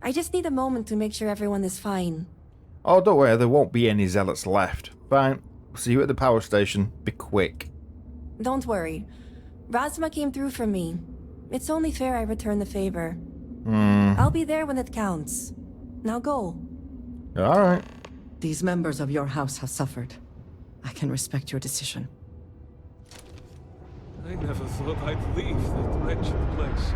I just need a moment to make sure everyone is fine. Oh, don't worry, there won't be any zealots left. Fine. See you at the power station. Be quick. Don't worry. Razma came through for me. It's only fair I return the favor. I'll be there when it counts. Now go. Alright. These members of your house have suffered. I can respect your decision. I never thought I'd leave that wretched place.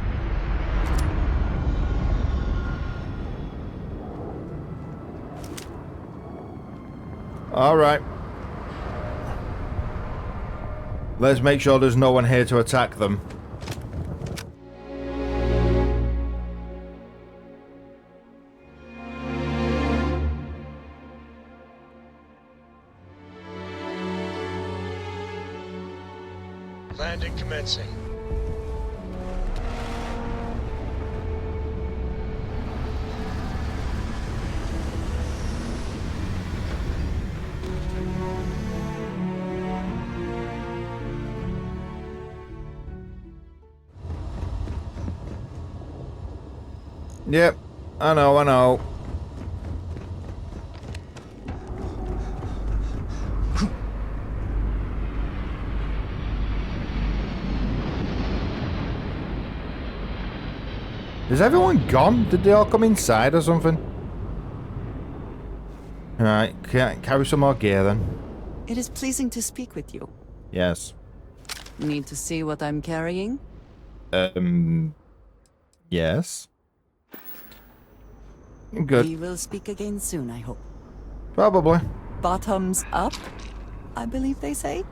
Alright. Let's make sure there's no one here to attack them. Landing commencing. Yep. I know. Is everyone gone? Did they all come inside or something? Alright, carry some more gear then. It is pleasing to speak with you. Yes. Need to see what I'm carrying? Yes. Good. We will speak again soon, I hope. Probably. Bottoms up, I believe they say?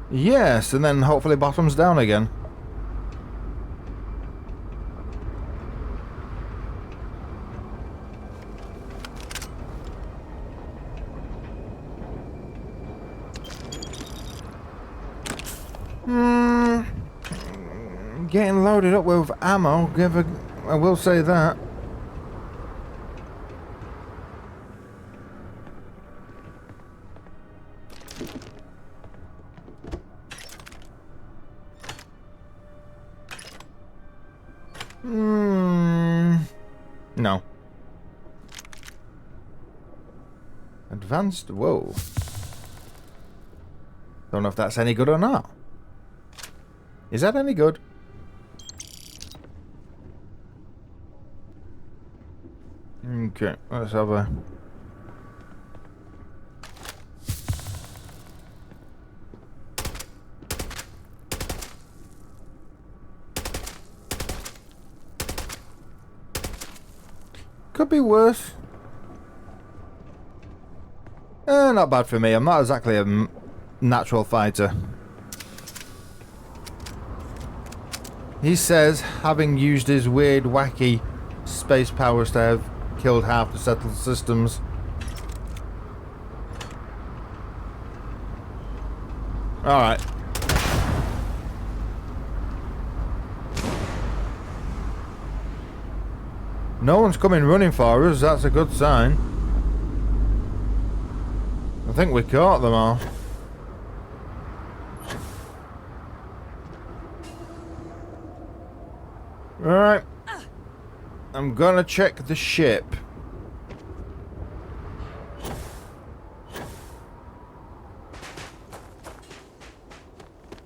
Yes, and then hopefully bottoms down again. Getting loaded up with ammo, I will say that. No. Advanced, whoa. Don't know if that's any good or not. Is that any good? Okay, let's have a... Could be worse. Not bad for me. I'm not exactly a natural fighter. He says, having used his weird, wacky space powers to have killed half the settled systems. Alright. No one's coming running for us, that's a good sign. I think we caught them all. Alright. I'm gonna check the ship.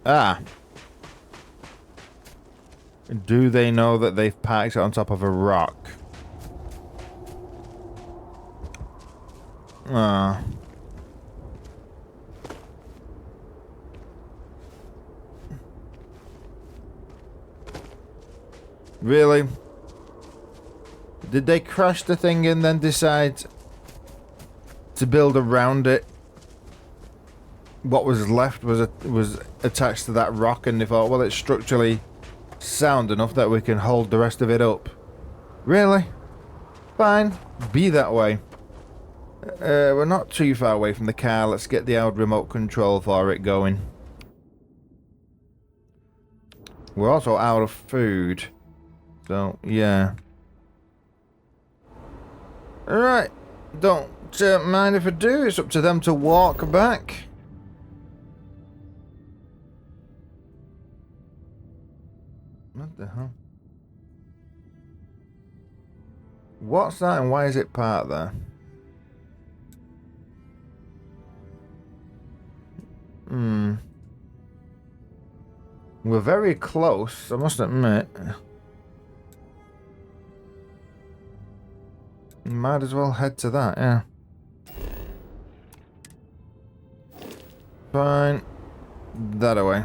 Ah. Do they know that they've parked it on top of a rock? Ah. Really? Did they crash the thing and then decide to build around it? What was left was attached to that rock, and they thought, well, it's structurally sound enough that we can hold the rest of it up. Really? Fine. Be that way. We're not too far away from the car. Let's get the old remote control for it going. We're also out of food. So, yeah. Alright. Don't mind if I do. It's up to them to walk back. What the hell? What's that and why is it parked there? We're very close, I must admit. Might as well head to that, yeah. Fine. That away.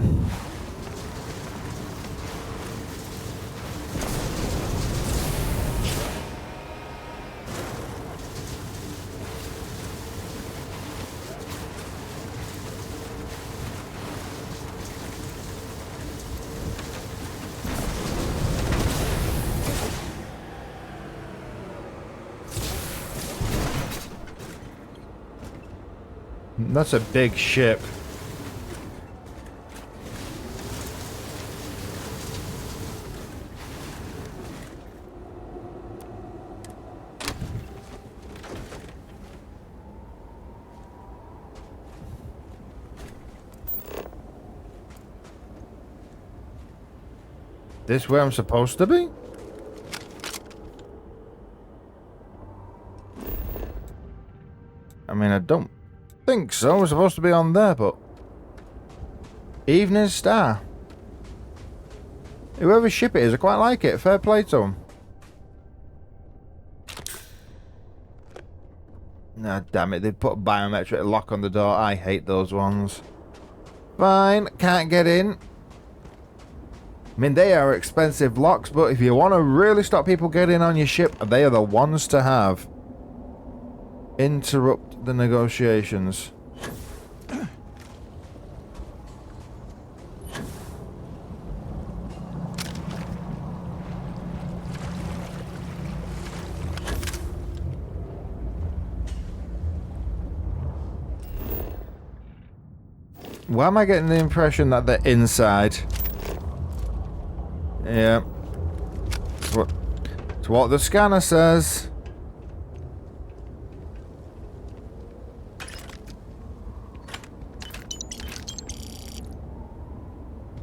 That's a big ship. This where I'm supposed to be? I mean, I don't think so. We're supposed to be on there, but... Evening Star. Whoever ship it is, I quite like it. Fair play to them. Nah, damn it. They put a biometric lock on the door. I hate those ones. Fine. Can't get in. I mean, they are expensive locks, but if you want to really stop people getting on your ship, they are the ones to have. Interrupt the negotiations. Why am I getting the impression that they're inside? Yeah. It's what the scanner says.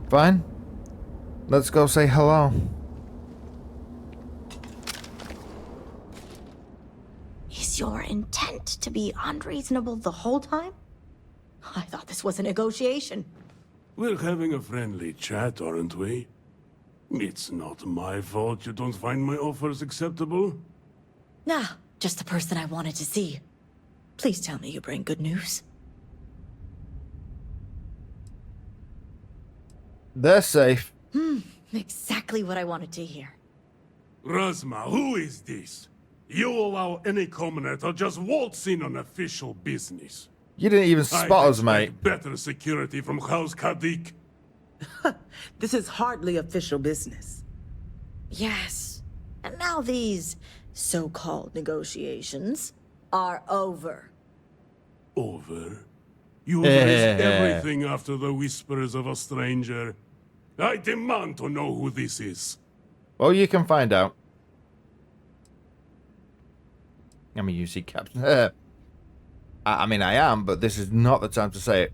Fine. Let's go say hello. Is your intent to be unreasonable the whole time? I thought this was a negotiation. We're having a friendly chat, aren't we? It's not my fault you don't find my offers acceptable. Nah, just the person I wanted to see. Please tell me you bring good news. They're safe. Exactly what I wanted to hear. Razma, who is this? You allow any commoner to just waltz in on official business. You didn't even spot us, I'd mate. expect better security from House Kadik. This is hardly official business. Yes. And now these so-called negotiations are over. Over? You risk everything after the whispers of a stranger. I demand to know who this is. Well, you can find out. I'm a UC captain. I mean, I am, but this is not the time to say it.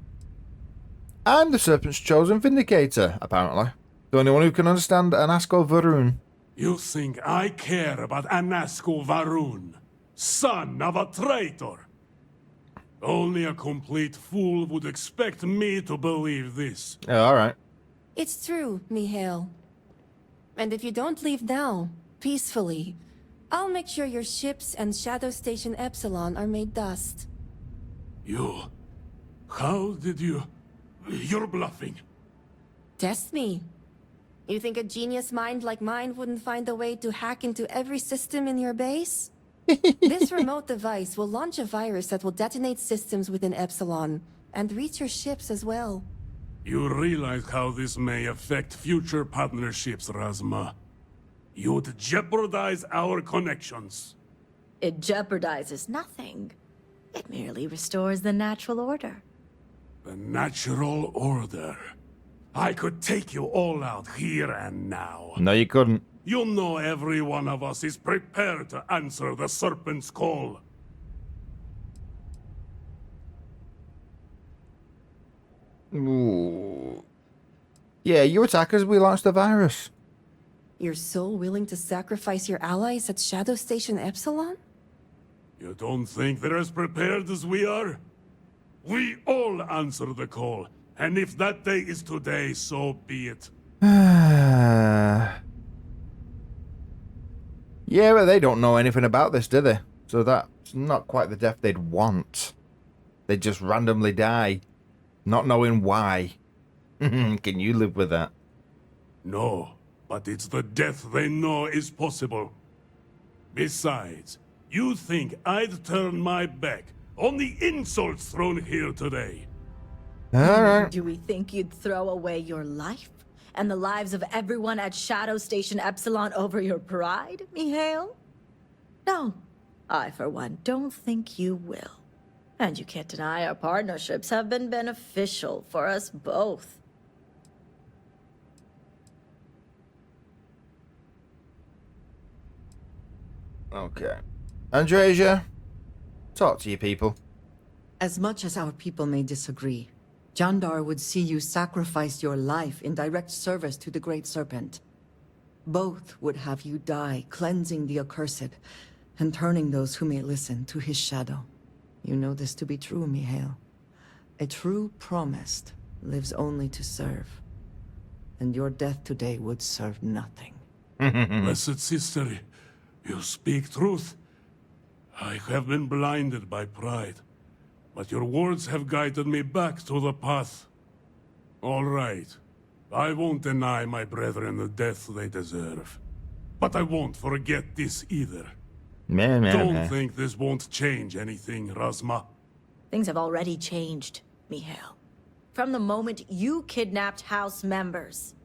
I'm the Serpent's chosen vindicator, apparently. The only one who can understand Anasko Varun. You think I care about Anasko Varun, son of a traitor? Only a complete fool would expect me to believe this. Oh, alright. It's true, Mihail. And if you don't leave now, peacefully, I'll make sure your ships and Shadow Station Epsilon are made dust. You... How did you... You're bluffing. Test me. You think a genius mind like mine wouldn't find a way to hack into every system in your base? This remote device will launch a virus that will detonate systems within Epsilon, and reach your ships as well. You realize how this may affect future partnerships, Razma. You'd jeopardize our connections. It jeopardizes nothing. It merely restores the natural order. The natural order. I could take you all out here and now. No, you couldn't. You know every one of us is prepared to answer the Serpent's call. Ooh. Yeah, you attack us, we launched the virus. You're so willing to sacrifice your allies at Shadow Station Epsilon? You don't think they're as prepared as we are? We all answer the call, and if that day is today, so be it. Yeah, but they don't know anything about this, do they? So that's not quite the death they'd want. They'd just randomly die, not knowing why. Can you live with that? No, but it's the death they know is possible. Besides, you think I'd turn my back on the insults thrown here today? Alright. Do we think you'd throw away your life and the lives of everyone at Shadow Station Epsilon over your pride, Mihail? No, I, for one, don't think you will. And you can't deny our partnerships have been beneficial for us both. Okay. Andreja, talk to your people. As much as our people may disagree, Jandar would see you sacrifice your life in direct service to the Great Serpent. Both would have you die, cleansing the accursed, and turning those who may listen to his shadow. You know this to be true, Mihail. A true promised lives only to serve. And your death today would serve nothing. Blessed sister, you speak truth. I have been blinded by pride, but your words have guided me back to the path. All right. I won't deny my brethren the death they deserve. But I won't forget this either. Don't think this won't change anything, Razma. Things have already changed, Mihail. From the moment you kidnapped House members.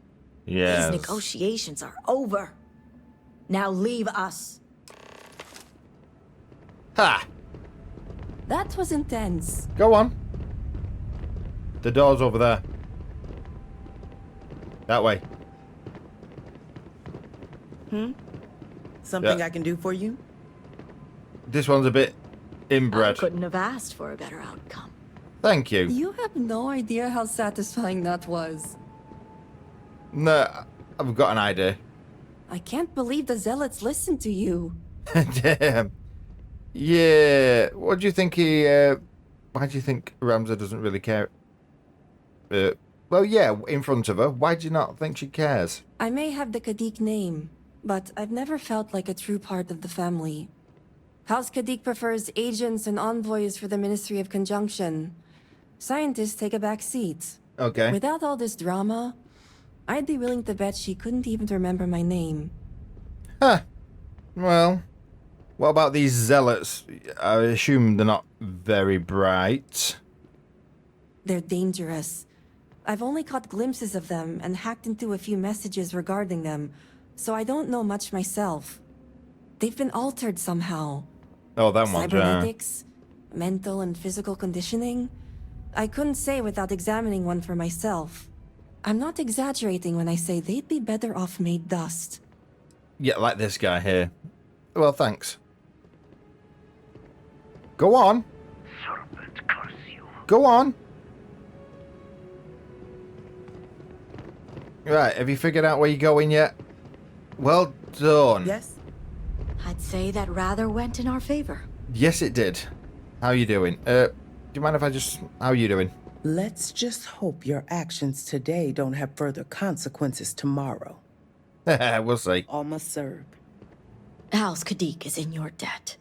Yes. These negotiations are over. Now leave us. Ha! That was intense. Go on. The door's over there. That way. Something Yeah. I can do for you? This one's a bit I inbred. couldn't have asked for a better outcome. Thank you. You have no idea how satisfying that was. No, I've got an idea. I can't believe the Zealots listened to you. Damn. Yeah. What do you think why do you think Ramza doesn't really care? Well, yeah, in front of her. Why do you not think she cares? I may have the Kadik name, but I've never felt like a true part of the family. House Kadik prefers agents and envoys for the Ministry of Conjunction. Scientists take a back seat. Okay. Without all this drama, I'd be willing to bet she couldn't even remember my name. Huh. Well, what about these zealots? I assume they're not very bright. They're dangerous. I've only caught glimpses of them and hacked into a few messages regarding them, so I don't know much myself. They've been altered somehow. Oh, that one's Cybernetics, mental and physical conditioning. I couldn't say without examining one for myself. I'm not exaggerating when I say they'd be better off made dust. Yeah, like this guy here. Well, thanks. Go on. Serpent curse you. Go on. Right, have you figured out where you're going yet? Well done. Yes? I'd say that rather went in our favor. Yes, it did. How you doing? Do you mind if I just... How you doing? Let's just hope your actions today don't have further consequences tomorrow. We'll see. Almost served. House Kadik is in your debt.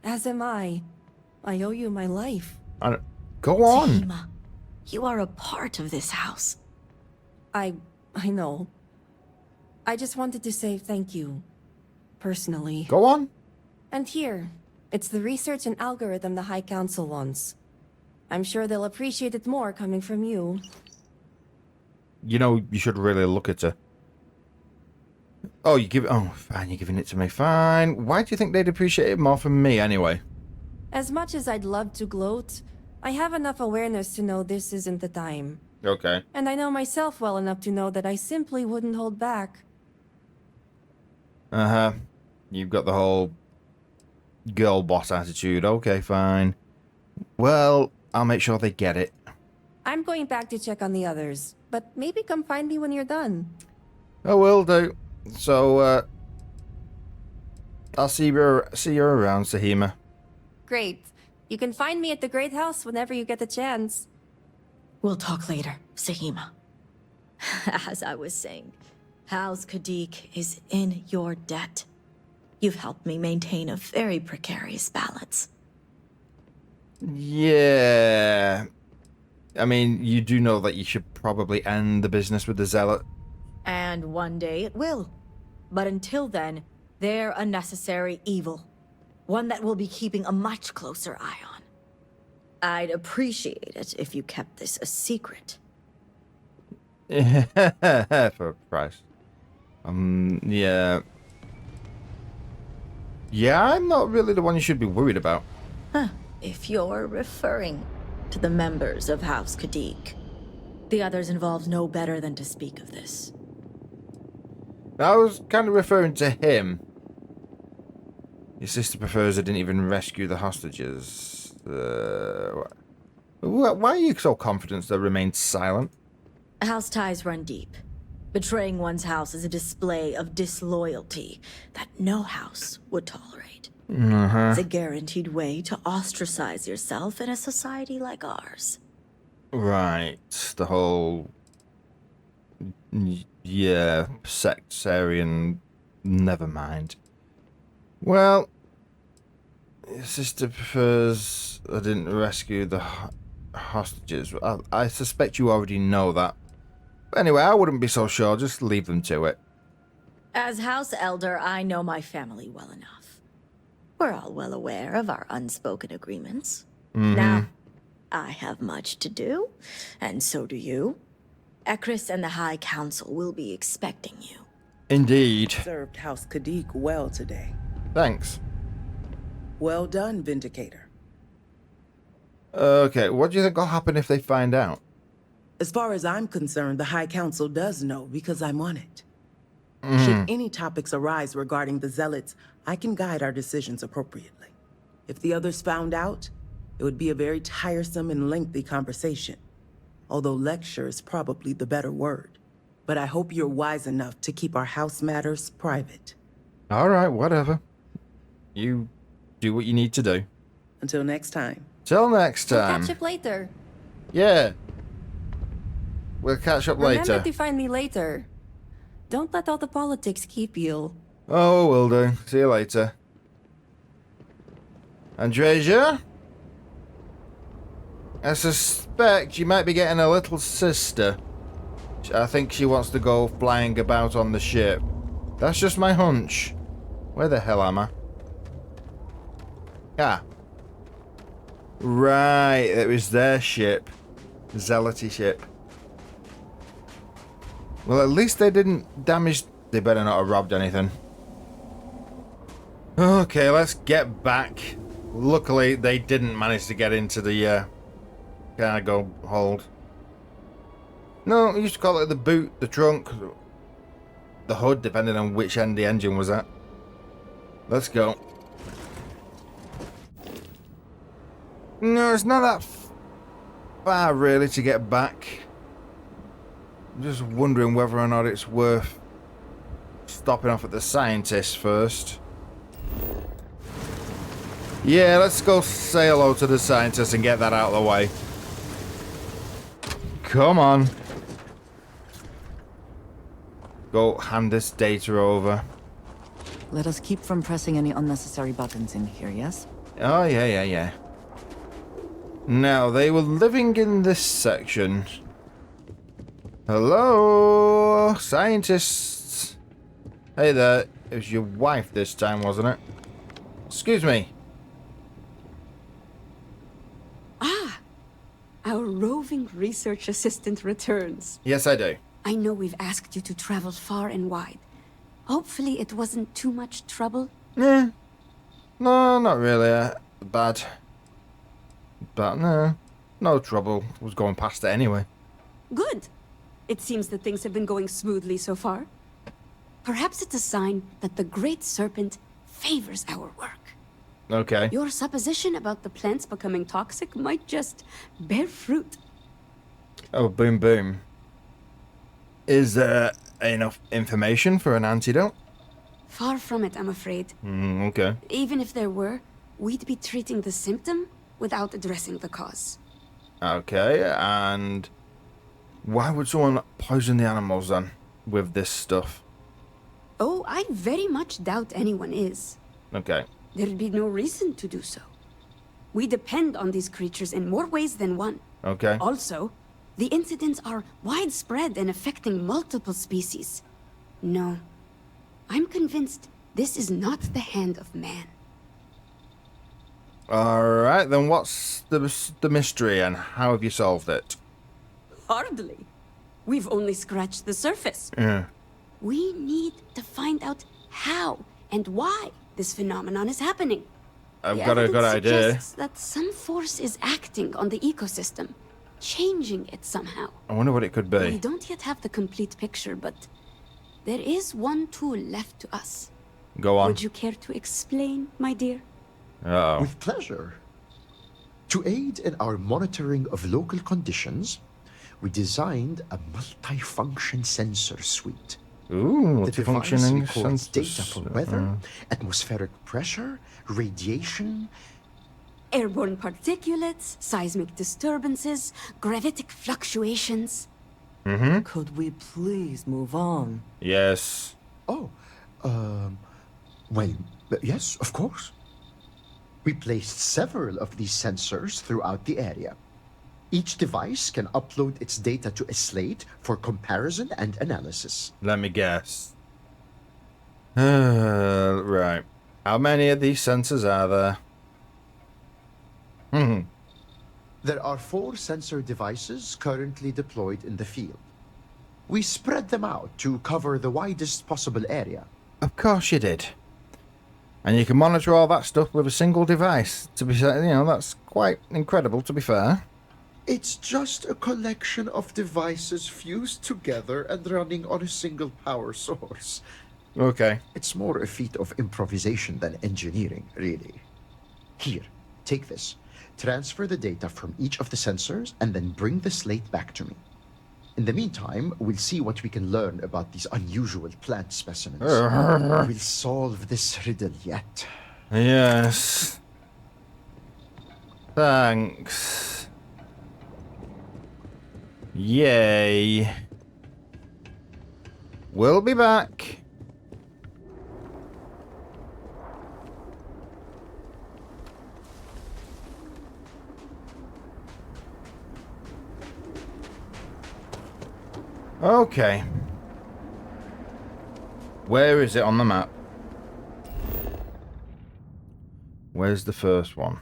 As am I. I owe you my life. Go on. Tahima, you are a part of this house. I know. I just wanted to say thank you. Personally. Go on. And here, it's the research and algorithm the High Council wants. I'm sure they'll appreciate it more coming from you. You know, you should really look at her. Oh, you give it... Oh, fine, you're giving it to me. Fine. Why do you think they'd appreciate it more from me, anyway? As much as I'd love to gloat, I have enough awareness to know this isn't the time. Okay. And I know myself well enough to know that I simply wouldn't hold back. Uh-huh. You've got the whole girl boss attitude. Okay, fine. Well, I'll make sure they get it. I'm going back to check on the others, but maybe come find me when you're done. I will do. So, I'll see you around, Sahima. Great. You can find me at the Great House whenever you get the chance. We'll talk later, Sahima. As I was saying, House Kadik is in your debt. You've helped me maintain a very precarious balance. Yeah. I mean, you do know that you should probably end the business with the Zealot. And one day it will. But until then, they're a necessary evil. One that we'll be keeping a much closer eye on. I'd appreciate it if you kept this a secret. For a price. Yeah. Yeah, I'm not really the one you should be worried about. Huh. If you're referring to the members of House Kadik. The others involved know better than to speak of this. I was kind of referring to him. Your sister prefers I didn't even rescue the hostages. Why are you so confident they remained silent? House ties run deep. Betraying one's house is a display of disloyalty that no house would tolerate. It's a guaranteed way to ostracize yourself in a society like ours. Right. The whole... Yeah, sectarian... Never mind. Well... Your sister prefers I didn't rescue the hostages. I suspect you already know that. But anyway, I wouldn't be so sure. Just leave them to it. As House Elder, I know my family well enough. We're all well aware of our unspoken agreements. Now, I have much to do, and so do you. Ekris and the High Council will be expecting you. Indeed. Served House Kadik well today. Thanks. Well done, Vindicator. Okay, what do you think will happen if they find out? As far as I'm concerned, the High Council does know because I'm on it. Should any topics arise regarding the Zealots, I can guide our decisions appropriately. If the others found out, it would be a very tiresome and lengthy conversation. Although lecture is probably the better word. But I hope you're wise enough to keep our house matters private. Alright, whatever. You do what you need to do. Until next time. Till next We'll time. catch up later. Yeah. We'll catch up later. Remember to find me later. Don't let all the politics keep you. Oh, will do. See you later. Andreja? I suspect you might be getting a little sister. I think she wants to go flying about on the ship. That's just my hunch. Where the hell am I? Ah. Right, it was their ship. Zealoty ship. Well, at least they didn't damage... They better not have robbed anything. Okay, let's get back. Luckily, they didn't manage to get into the cargo hold. No, we used to call it the boot, the trunk, the hood, depending on which end the engine was at. Let's go. No, it's not that far, really, to get back. I'm just wondering whether or not it's worth stopping off at the scientists first. Yeah, let's go say hello to the scientists and get that out of the way. Come on. Go hand this data over. Let us keep from pressing any unnecessary buttons in here, yes? Oh, yeah. Now, they were living in this section. Hello, scientists. Hey there. It was your wife this time, wasn't it? Excuse me. Our roving research assistant returns. Yes, I do. I know we've asked you to travel far and wide. Hopefully it wasn't too much trouble. No, not really bad. But no trouble. Was going past it anyway. Good. It seems that things have been going smoothly so far. Perhaps it's a sign that the Great Serpent favors our work. Okay. Your supposition about the plants becoming toxic might just bear fruit. Oh, boom, boom. Is there enough information for an antidote? Far from it, I'm afraid. Okay. Even if there were, we'd be treating the symptom without addressing the cause. Okay, and why would someone poison the animals then with this stuff? Oh, I very much doubt anyone is. Okay. There'd be no reason to do so. We depend on these creatures in more ways than one. Okay. Also, the incidents are widespread and affecting multiple species. No, I'm convinced this is not the hand of man. Alright, then what's the mystery and how have you solved it? Hardly. We've only scratched the surface. Yeah. We need to find out how and why this phenomenon is happening. I've The got a good evidence idea. suggests that some force is acting on the ecosystem, changing it somehow. I wonder what it could We be. don't yet have the complete picture, but there is one tool left to us. Go on. Would you care to explain, my dear? Uh-oh. With pleasure. To aid in our monitoring of local conditions, we designed a multifunction sensor suite. Ooh, The device multifunctioning records data sensors. for weather, atmospheric pressure, radiation. Airborne particulates, seismic disturbances, gravitic fluctuations. Could we please move on? Yes. Oh, well, yes, of course. We placed several of these sensors throughout the area. Each device can upload its data to a slate for comparison and analysis. Let me guess. Right. How many of these sensors are there? There are 4 sensor devices currently deployed in the field. We spread them out to cover the widest possible area. Of course you did. And you can monitor all that stuff with a single device. To be, that's quite incredible, to be fair. It's just a collection of devices fused together and running on a single power source. Okay. It's more a feat of improvisation than engineering, really. Here, take this. Transfer the data from each of the sensors and then bring the slate back to me. In the meantime, we'll see what we can learn about these unusual plant specimens. We'll solve this riddle yet. Yes. Thanks. Yay. We'll be back. Okay. Where is it on the map? Where's the first one?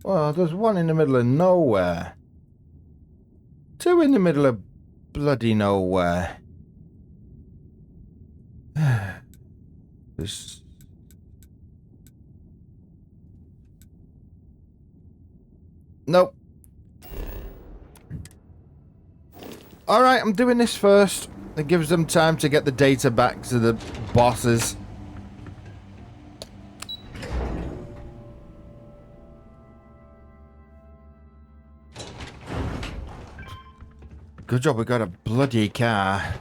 Well, there's one in the middle of nowhere. 2 in the middle of bloody nowhere. This... Nope. Alright, I'm doing this first. It gives them time to get the data back to the bosses. Good job we got a bloody car.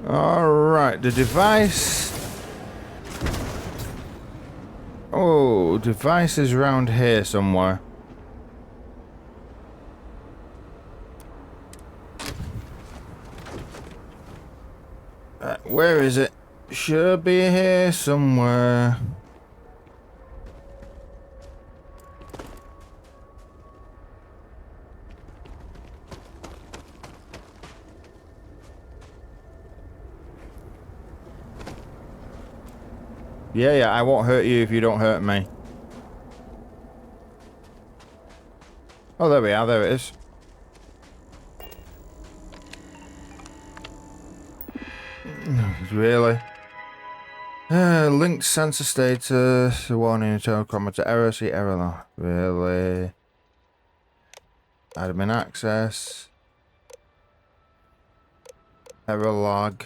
Alright, the device... Oh, device is around here somewhere. Where is it? Should be here somewhere. Yeah, I won't hurt you if you don't hurt me. Oh, there we are. There it is. Really? Linked sensor status. Warning, internal chronometer error. See error now. Really? Admin access. Error log.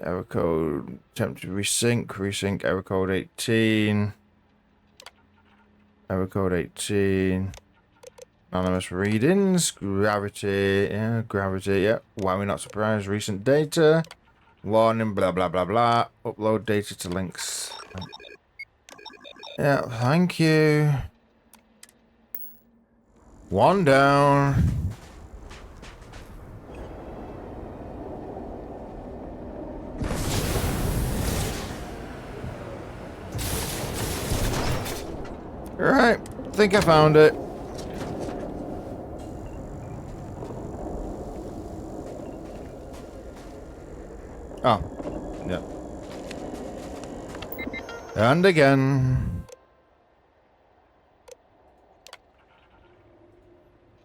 Error code, attempt to resync, error code 18. Error code 18. Anonymous readings, gravity, yeah. Why are we not surprised? Recent data. Warning, blah, blah, blah, blah. Upload data to links. Yeah, thank you. One down. Alright, think I found it. Oh, yeah. And again.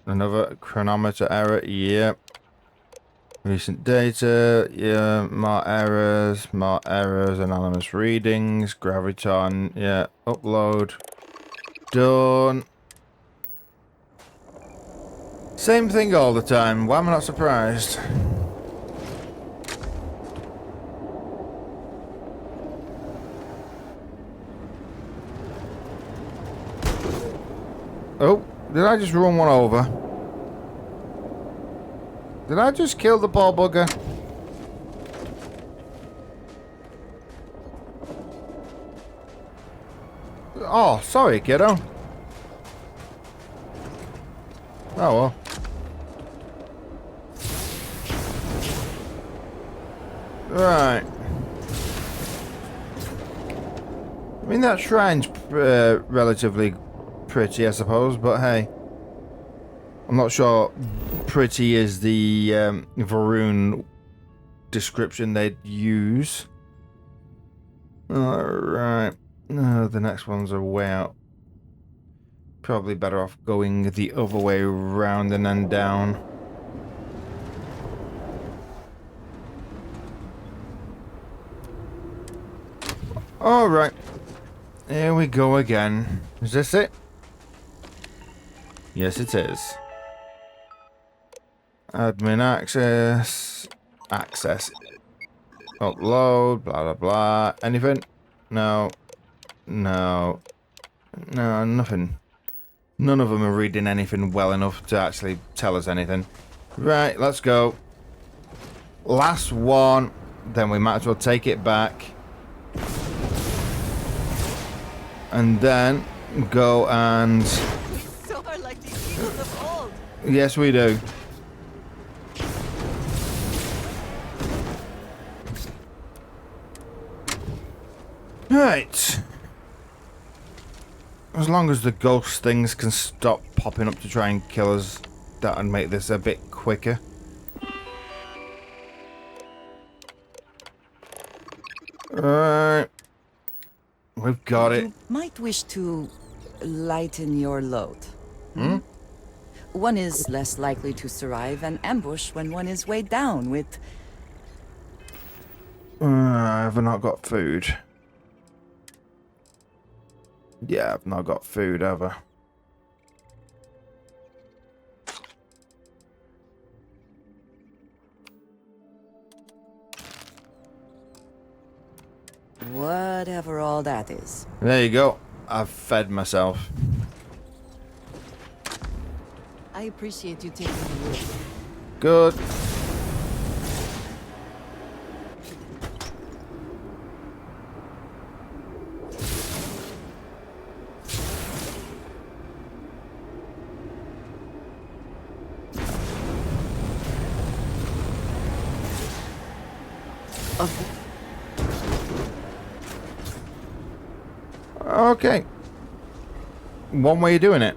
Another chronometer error, yep. Recent data, yeah, more errors, anonymous readings, graviton, yeah, upload. Done. Same thing all the time, why am I not surprised? Oh, did I just run one over? Did I just kill the poor bugger? Oh, sorry, kiddo. Oh, well. Right. I mean, that shrine's relatively pretty, I suppose, but hey. I'm not sure pretty is the Varun description they'd use. Alright. The next ones are way out. Probably better off going the other way round and then down. Alright. Here we go again. Is this it? Yes, it is. Admin access. Access. Upload. Blah, blah, blah. Anything? No. No. No, nothing. None of them are reading anything well enough to actually tell us anything. Right, let's go. Last one. Then we might as well take it back. And then go and... We soar like the eagles of old. Yes, we do. Right. As long as the ghost things can stop popping up to try and kill us, that would make this a bit quicker. Alright. We've got it. You might wish to lighten your load. Hmm? One is less likely to survive an ambush when one is weighed down with... Have I not got food? Yeah, I've not got food, have I? Whatever all that is. There you go. I've fed myself. I appreciate you taking the risk. Good. Okay. One way of doing it.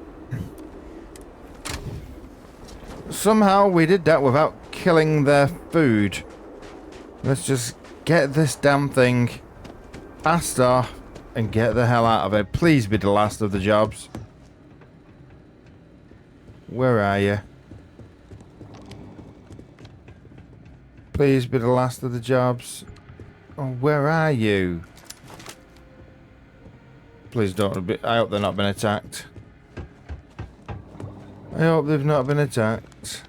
Somehow we did that without killing their food. Let's just get this damn thing passed off and get the hell out of it. Please be the last of the jobs. Where are you? Please be the last of the jobs. Oh, where are you? Please don't be... I hope they've not been attacked. I hope they've not been attacked.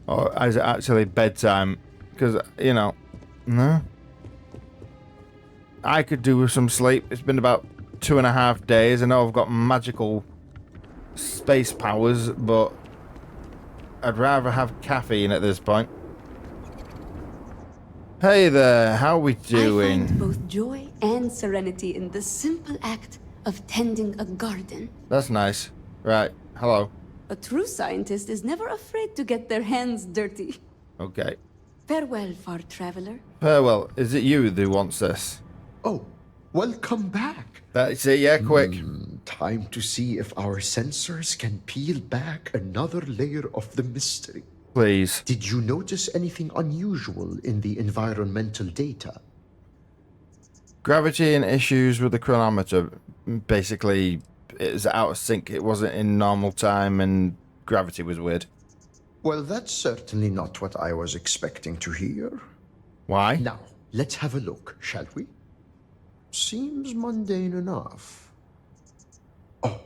Or is it actually bedtime Because, you know, no. I could do with some sleep. It's been about 2.5 days. I know I've got magical space powers, but I'd rather have caffeine at this point. Hey there, how we doing? I find both joy and serenity in the simple act of tending a garden. That's nice. Right, hello. A true scientist is never afraid to get their hands dirty. Okay. Farewell, far traveler. Farewell, is it you who wants this? Oh, welcome back. That's it, yeah, quick. Time to see if our sensors can peel back another layer of the mystery. Please. Did you notice anything unusual in the environmental data? Gravity and issues with the chronometer. Basically, it was out of sync. It wasn't in normal time and gravity was weird. Well, that's certainly not what I was expecting to hear. Why? Now, let's have a look, shall we? Seems mundane enough. Oh,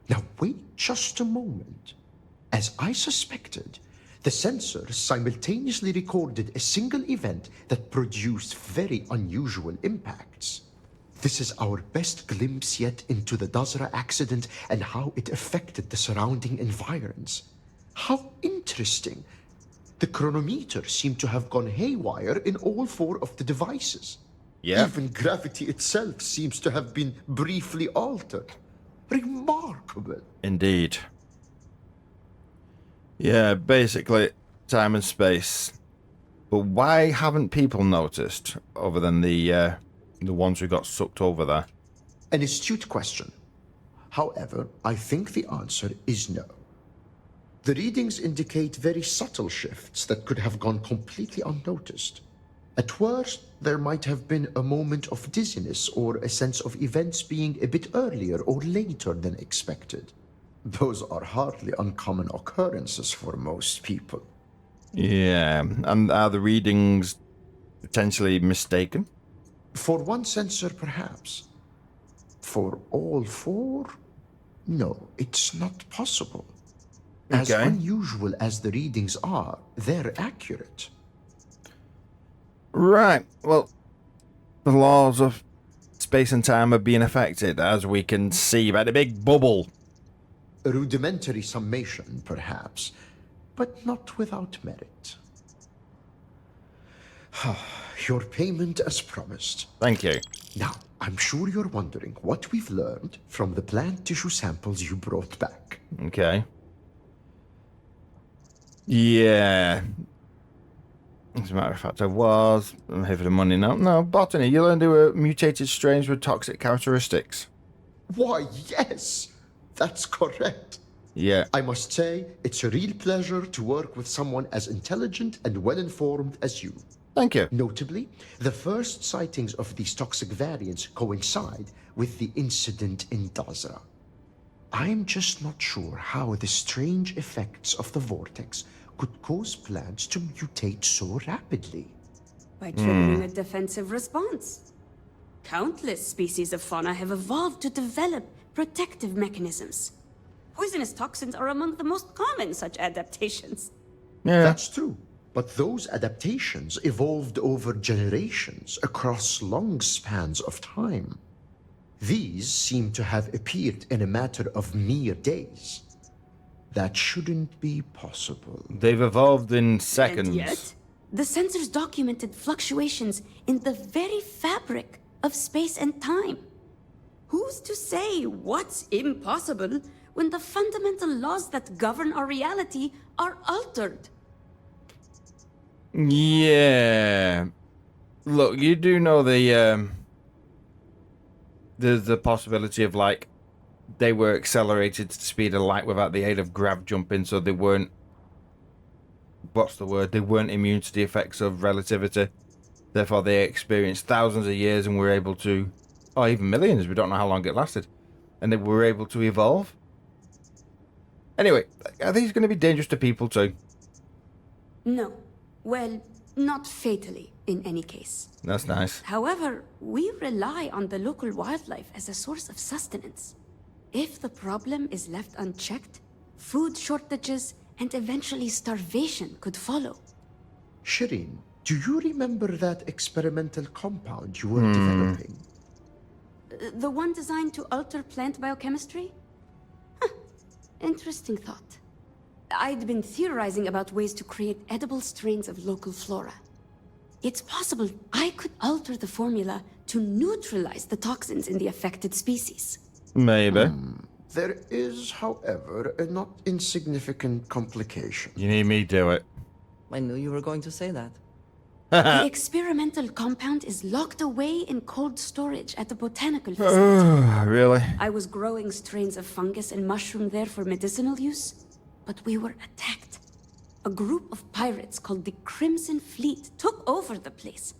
now wait just a moment. As I suspected, the sensors simultaneously recorded a single event that produced very unusual impacts. This is our best glimpse yet into the Dazra accident and how it affected the surrounding environs. How interesting. The chronometer seemed to have gone haywire in all 4 of the devices. Yeah. Even gravity itself seems to have been briefly altered. Remarkable. Indeed. Yeah, basically, time and space. But why haven't people noticed, other than the ones who got sucked over there? An astute question. However, I think the answer is no. The readings indicate very subtle shifts that could have gone completely unnoticed. At worst, there might have been a moment of dizziness or a sense of events being a bit earlier or later than expected. Those are hardly uncommon occurrences for most people. Yeah, and are the readings potentially mistaken? For one sensor, perhaps. For all 4? No, it's not possible. As Okay. unusual as the readings are, they're accurate. Right, well, the laws of space and time are being affected, as we can see by the big bubble. A rudimentary summation, perhaps, but not without merit. Your payment as promised. Thank you. Now, I'm sure you're wondering what we've learned from the plant tissue samples you brought back. Okay. Yeah. As a matter of fact, I'm here for the money now. No, botany. You learned there were mutated strains with toxic characteristics. Why, yes, that's correct. Yeah. I must say, it's a real pleasure to work with someone as intelligent and well-informed as you. Thank you. Notably, the first sightings of these toxic variants coincide with the incident in Dazra. I'm just not sure how the strange effects of the vortex could cause plants to mutate so rapidly. By triggering a defensive response. Countless species of fauna have evolved to develop protective mechanisms. Poisonous toxins are among the most common such adaptations. Yeah. That's true. But those adaptations evolved over generations across long spans of time. These seem to have appeared in a matter of mere days. That shouldn't be possible. They've evolved in seconds. And yet, the sensors documented fluctuations in the very fabric of space and time. Who's to say what's impossible when the fundamental laws that govern our reality are altered? Yeah. Look, you do know there's the possibility of, like, they were accelerated to the speed of light without the aid of grav jumping, so they weren't... What's the word? They weren't immune to the effects of relativity. Therefore, they experienced thousands of years and were able to... Oh, even millions. We don't know how long it lasted. And they were able to evolve. Anyway, are these going to be dangerous to people too? No. Well, not fatally, in any case. That's nice. However, we rely on the local wildlife as a source of sustenance. If the problem is left unchecked, food shortages and eventually starvation could follow. Shireen, Do you remember that experimental compound you were developing? The one designed to alter plant biochemistry? Huh. Interesting thought. I'd been theorizing about ways to create edible strains of local flora. It's possible I could alter the formula to neutralize the toxins in the affected species. Maybe. There is, however, a not insignificant complication. You need me to do it. I knew you were going to say that. The experimental compound is locked away in cold storage at the botanical facility. Really? I was growing strains of fungus and mushroom there for medicinal use, but we were attacked. A group of pirates called the Crimson Fleet took over the place,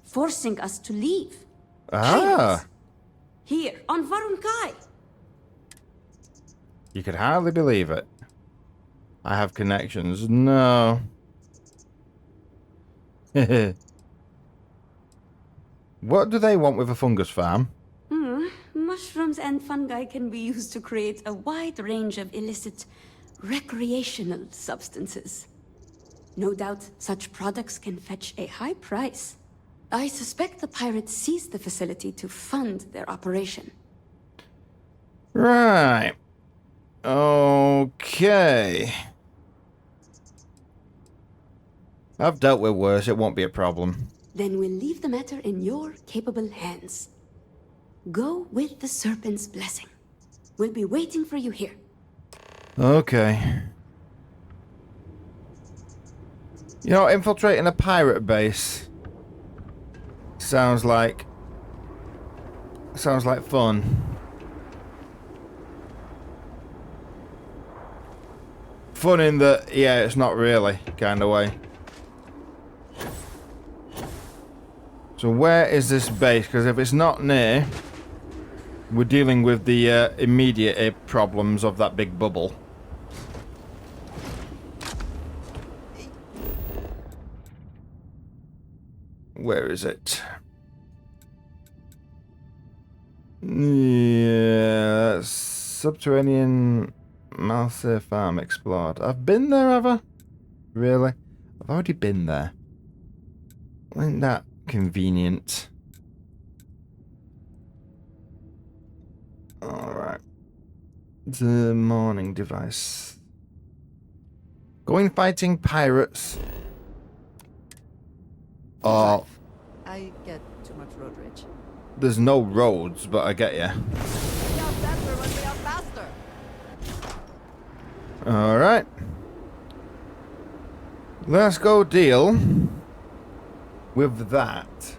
forcing us to leave. Pirates. Here, on Varunkai. You could hardly believe it. I have connections. No. What do they want with a fungus farm? Mushrooms and fungi can be used to create a wide range of illicit recreational substances. No doubt such products can fetch a high price. I suspect the pirates seized the facility to fund their operation. Right. Okay. I've dealt with worse, it won't be a problem. Then we'll leave the matter in your capable hands. Go with the Serpent's blessing. We'll be waiting for you here. Okay. You know, infiltrating a pirate base sounds like fun. Fun in that, yeah, it's not really kind of way. So where is this base? Because if it's not near, we're dealing with the immediate problems of that big bubble. Where is it? Yeah, that's subterranean Malsir Farm explored. I've been there, have I? Really? I've already been there. Isn't that convenient? Alright. The morning device. Going fighting pirates. Oh. I get too much road rage. There's no roads, but I get ya. Alright. Let's go deal with that.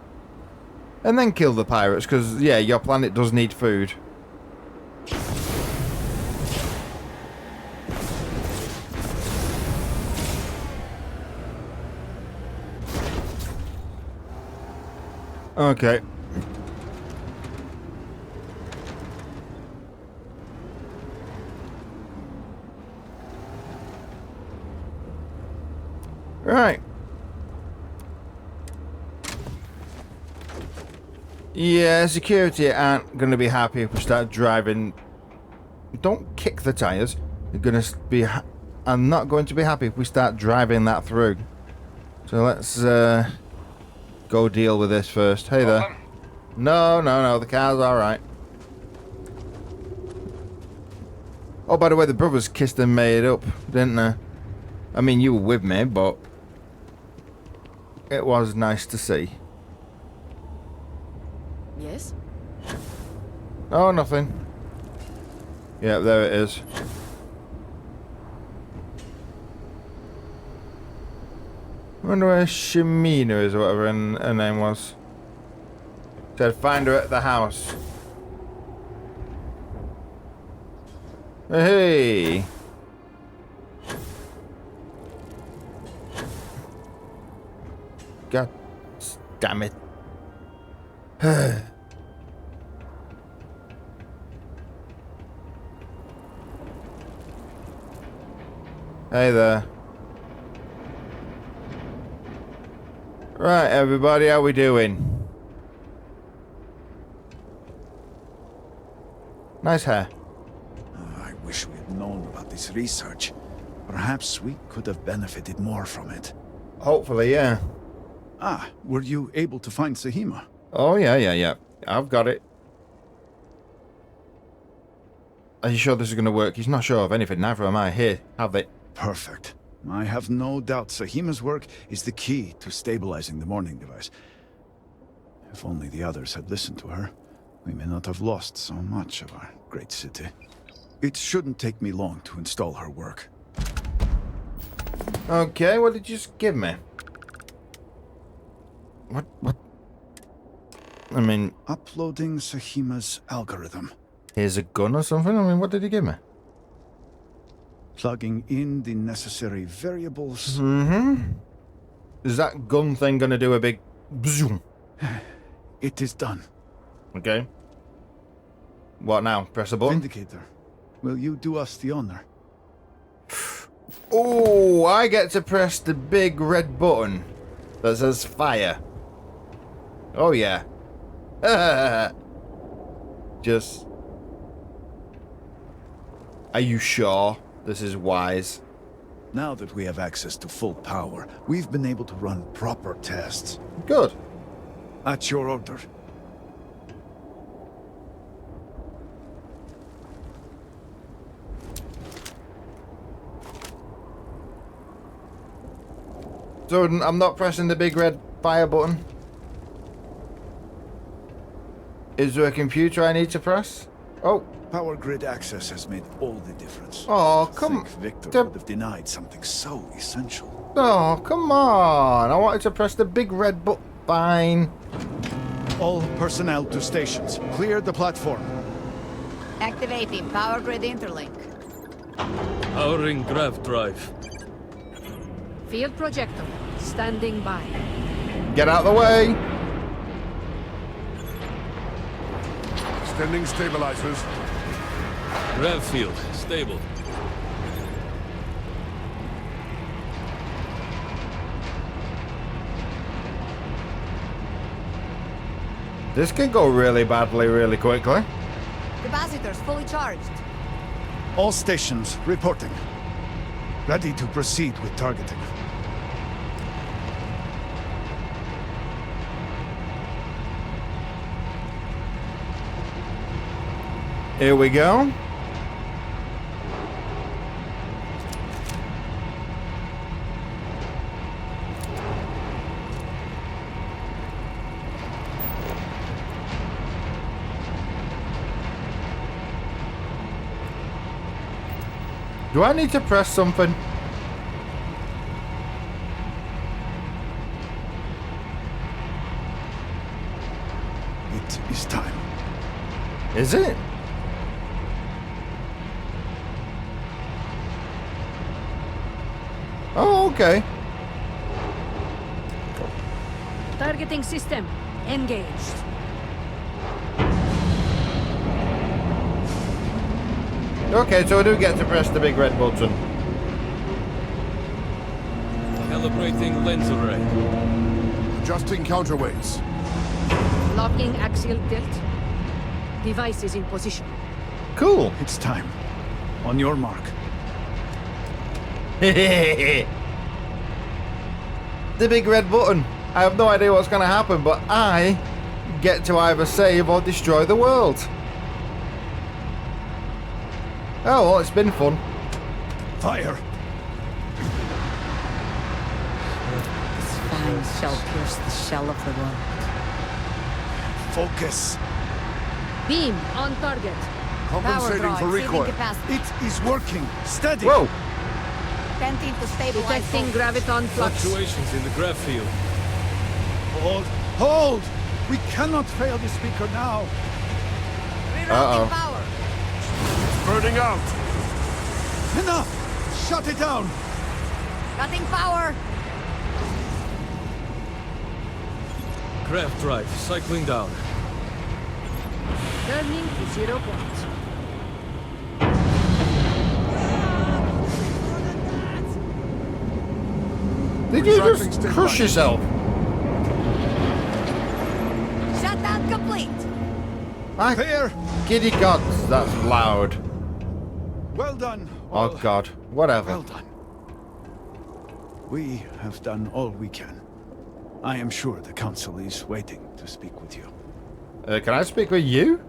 And then kill the pirates, because, yeah, your planet does need food. Okay. Right. Yeah, security aren't going to be happy if we start driving. Don't kick the tires. They're going to be... I'm not going to be happy if we start driving that through. So let's go deal with this first. Hey there. No, the car's alright. Oh, by the way, the brothers kissed and made up, didn't they? I mean, you were with me, but it was nice to see. Yes? Oh, nothing. Yeah, there it is. I wonder where Shemina is, or whatever her name was. Said find her at the house. Hey! God damn it. Hey there. Right, everybody, how we doing? Nice hair. I wish we had known about this research. Perhaps we could have benefited more from it. Hopefully, yeah. Ah, were you able to find Sahima? Oh, yeah. I've got it. Are you sure this is going to work? He's not sure of anything. Neither am I. Here, have it. Perfect. I have no doubt Sahima's work is the key to stabilizing the morning device. If only the others had listened to her, we may not have lost so much of our great city. It shouldn't take me long to install her work. Okay, what did you just give me? What? I mean... Uploading Sahima's algorithm. Here's a gun or something? I mean, what did he give me? Plugging in the necessary variables. Mm-hmm. Is that gun thing gonna do a big... Bzoom? It is done. Okay. What now? Press a button? Vindicator, will you do us the honor? Oh, I get to press the big red button that says fire. Oh, yeah. Just... Are you sure this is wise? Now that we have access to full power, we've been able to run proper tests. Good. At your order. So I'm not pressing the big red fire button. Is there a computer I need to press? Oh. Power grid access has made all the difference. Oh, come... Victor would have denied something so essential. Oh, come on. I wanted to press the big red button. Fine. All personnel to stations. Clear the platform. Activating power grid interlink. Powering grav drive. Field projector. Standing by. Get out of the way. Extending stabilizers. Grav field stable. This can go really badly really quickly. Capacitors fully charged. All stations reporting. Ready to proceed with targeting. Here we go. Do I need to press something? It is time. Is it? Oh, okay. Targeting system engaged. Okay, so I do get to press the big red button. Calibrating lens array. Adjusting counterweights. Locking axial tilt. Device is in position. Cool. It's time. On your mark. The big red button. I have no idea what's going to happen, but I get to either save or destroy the world. Oh, well, it's been fun. Fire! This fine shell pierce the shell of the world. Focus. Beam on target. Compensating for recoil. It is working. Steady. Whoa. Attempting to stabilize. Detecting graviton flux. Fluctuations in the grav field. Hold. Hold! We cannot fail the speaker now. Rerouting power. Burning out. Enough! Shut it down! Cutting power. Grav drive cycling down. Turning to 0 point. Did you just crush yourself? Shutdown complete. Clear! Giddy gods, that's loud. Well done. Oh god, whatever. Well done. We have done all we can. I am sure the Council is waiting to speak with you. Can I speak with you?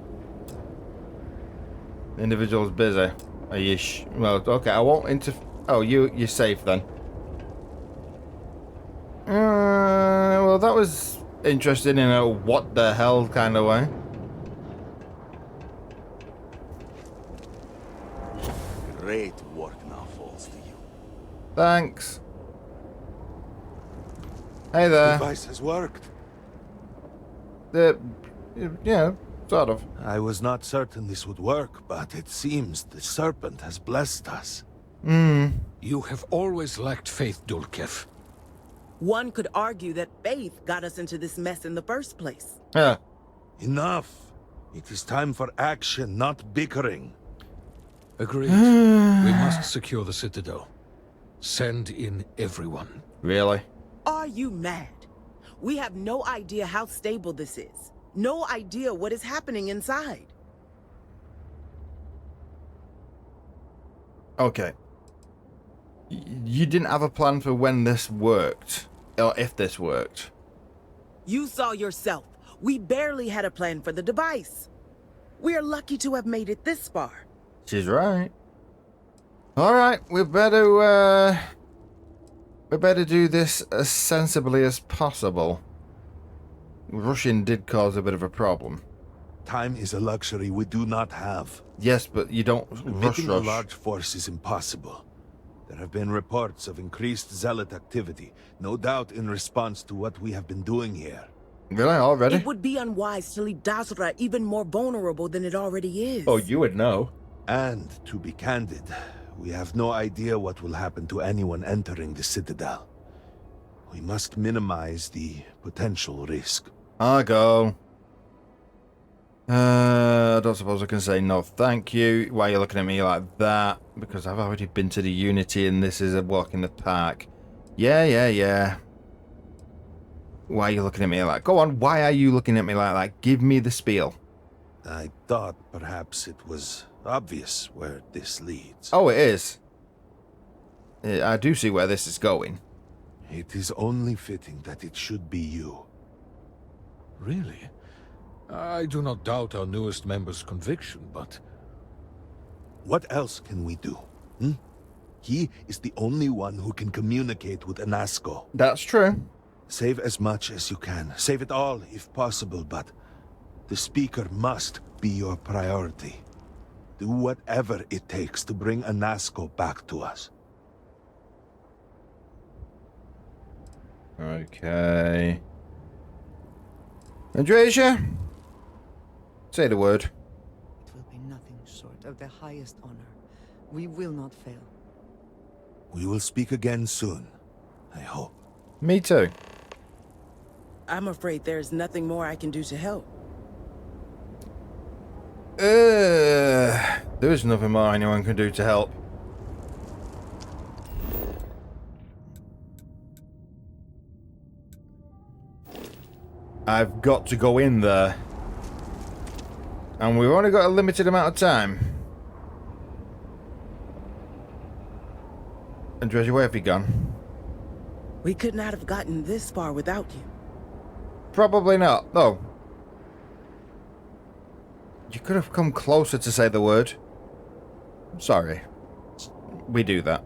The individual's busy. Are you well, okay, I won't Oh, you're safe then. Well, that was interesting in a what the hell kind of way. Great work now falls to you. Thanks. Hey there. The device has worked. Yeah, sort of. I was not certain this would work, but it seems the Serpent has blessed us. You have always lacked faith, Dulkev. One could argue that faith got us into this mess in the first place. Yeah. Enough. It is time for action, not bickering. Agreed. We must secure the Citadel. Send in everyone. Really? Are you mad? We have no idea how stable this is. No idea what is happening inside. Okay. You didn't have a plan for when this worked, or if this worked. You saw yourself. We barely had a plan for the device. We are lucky to have made it this far. She's right. All right, we better do this as sensibly as possible. Rushing did cause a bit of a problem. Time is a luxury we do not have. Yes, but you don't rush. Meeting a large force is impossible. There have been reports of increased zealot activity, no doubt in response to what we have been doing here. Really? Already? It would be unwise to leave Dasra even more vulnerable than it already is. Oh, you would know. And, to be candid, we have no idea what will happen to anyone entering the Citadel. We must minimize the potential risk. I'll go. I don't suppose I can say no thank you. Why are you looking at me like that? Because I've already been to the Unity and this is a walk in the park. Yeah. Why are you looking at me like that? Go on, why are you looking at me like that? Give me the spiel. I thought perhaps it was obvious where this leads. Oh, it is. I do see where this is going. It is only fitting that it should be you. Really? I do not doubt our newest member's conviction, but... What else can we do? He is the only one who can communicate with Anasco. That's true. Save as much as you can. Save it all, if possible, but... the Speaker must be your priority. Do whatever it takes to bring Anasco back to us. Okay. Andresia? Say the word. It will be nothing short of the highest honor. We will not fail. We will speak again soon, I hope. Me too. I'm afraid there's nothing more I can do to help. There is nothing more anyone can do to help. I've got to go in there. And we've only got a limited amount of time. Andresia, where have you gone? We could not have gotten this far without you. Probably not. No. You could have come closer to say the word. I'm sorry. We do that.